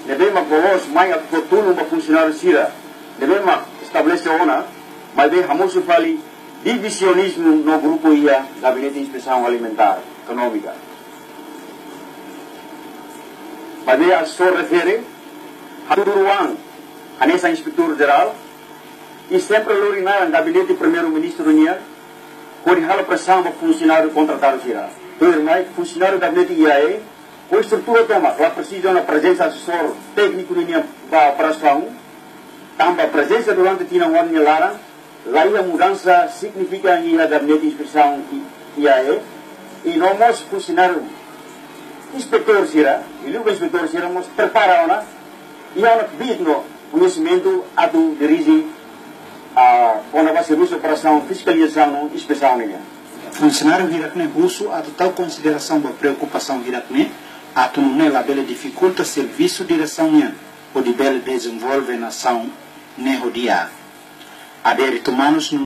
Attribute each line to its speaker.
Speaker 1: devemos bolos mais a fortuna uma funcionário sira, devemos estabelecer ona, mas de hamoso fali divisionismo no grupo ia gabinete de inspeção alimentar econômica. Mas de a só refere a Turuan, a nessa inspetor geral, e sempre lorinar o gabinete do primeiro-ministro Unia, por a pressão para funcionário contratado sira. Mas funcionário do gabinete IAE, com estrutura toma, lá precisa de uma presença assessor técnico para a operação, também a presença durante tina um ano lara, lá a mudança significa que a gabinete de inspeção IAE, e nós funcionário inspetor sira, e o inspetor sira nos prepara e há um conhecimento a do dirigir a serviço de operação, fiscalização e inspeção.
Speaker 2: Funcionário Hirakne russo a total consideração da preocupação Hirakne, a tunune la bela dificulta serviço direção ou de bela desenvolve nação nehodia. A de humanos no